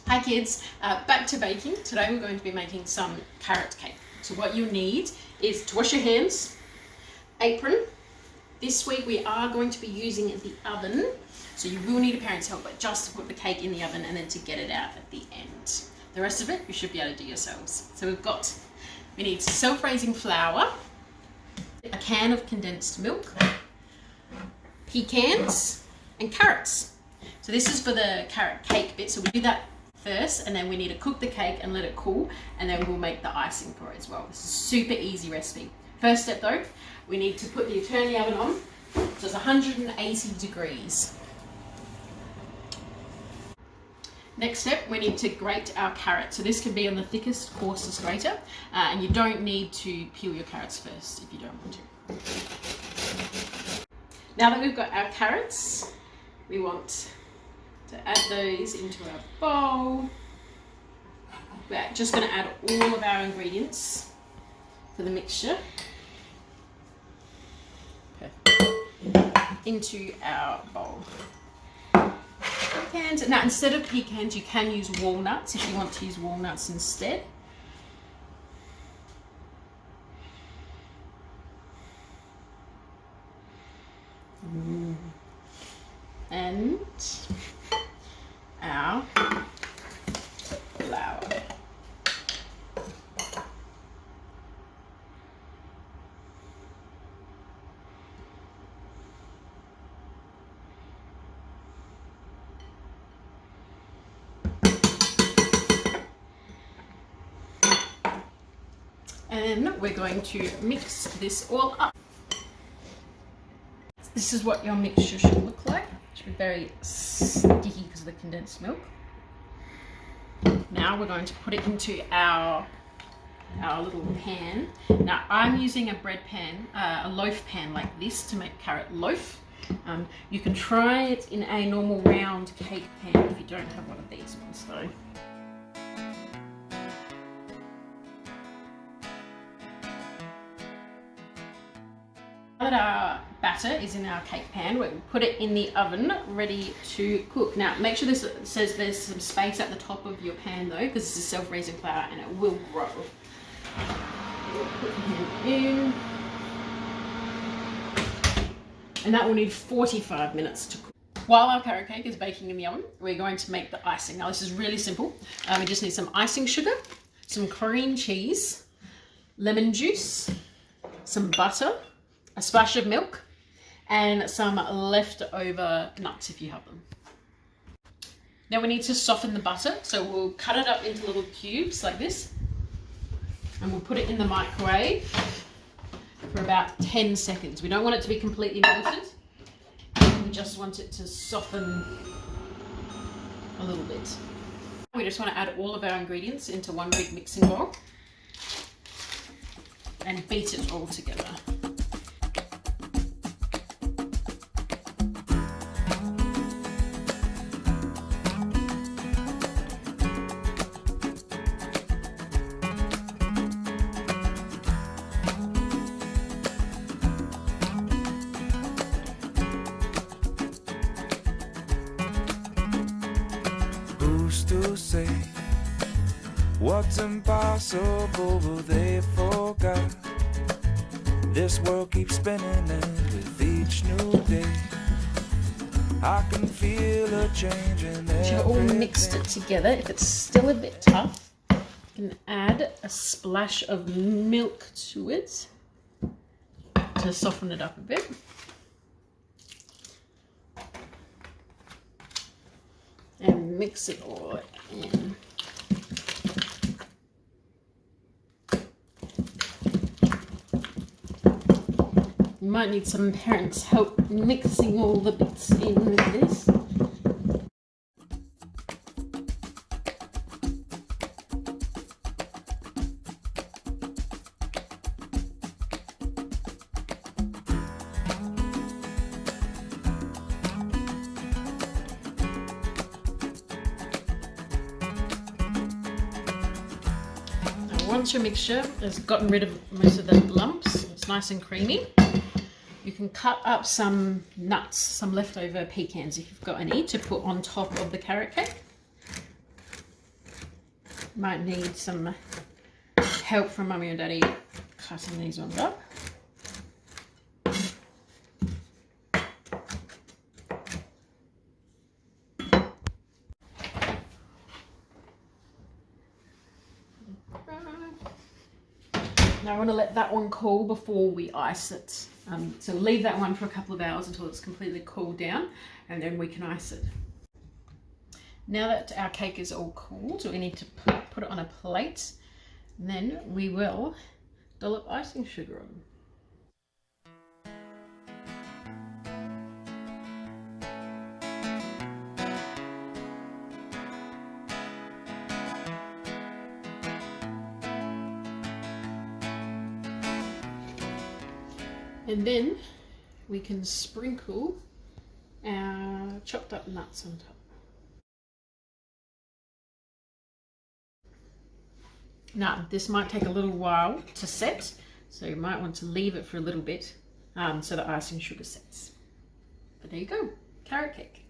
Hi kids, back to baking. Today we're going to be making some carrot cake. So what you need is to wash your hands, apron. This week we are going to be using the oven, so you will need a parent's help, but just to put the cake in the oven and then to get it out at the end. The rest of it you should be able to do yourselves. So we need self-raising flour, a can of condensed milk, pecans and carrots. So this is for the carrot cake bit, so we do that first, and then we need to cook the cake and let it cool, and then we'll make the icing for it as well. It's a super easy recipe. First step though, we need to put the turn the oven on, so it's 180 degrees. Next step, we need to grate our carrot. So this can be on the thickest, coarsest grater, and you don't need to peel your carrots first if you don't want to. Now that we've got our carrots, we want to add those into our bowl. We're just going to add all of our ingredients for the mixture into our bowl. Pecans. Now instead of pecans you can use walnuts if you want to use walnuts instead. And our flour. And we're going to mix this all up. This is what your mixture should look like. It should be very sticky because of the condensed milk. Now we're going to put it into our little pan. Now I'm using a bread pan, a loaf pan like this to make carrot loaf. You can try it in a normal round cake pan if you don't have one of these ones though. Now that our batter is in our cake pan, we put it in the oven ready to cook. Now make sure this says there's some space at the top of your pan though, because this is self-raising flour and it will grow. We'll put it in. And that will need 45 minutes to cook. While our carrot cake is baking in the oven, we're going to make the icing. Now this is really simple. We just need some icing sugar, some cream cheese, lemon juice, some butter, a splash of milk, and some leftover nuts if you have them. Now we need to soften the butter, so we'll cut it up into little cubes like this, and we'll put it in the microwave for about 10 seconds. We don't want it to be completely melted, we just want it to soften a little bit. We just want to add all of our ingredients into one big mixing bowl and beat it all together. To say what's impossible, but they forgot. This world keeps spinning, and with each new day, I can feel a change in everything. You've all mixed it together. If it's still a bit tough, you can add a splash of milk to it to soften it up a bit. And mix it all in. You might need some parents' help mixing all the bits in with this. Once your mixture has gotten rid of most of the lumps, it's nice and creamy, you can cut up some nuts, some leftover pecans if you've got any, to put on top of the carrot cake. Might need some help from Mummy or Daddy cutting these ones up. Now I want to let that one cool before we ice it. So leave that one for a couple of hours until it's completely cooled down, and then we can ice it. Now that our cake is all cooled, we need to put it on a plate. And then we will dollop icing sugar on. And then we can sprinkle our chopped up nuts on top. Now, this might take a little while to set, so you might want to leave it for a little bit so the icing sugar sets. But there you go, carrot cake.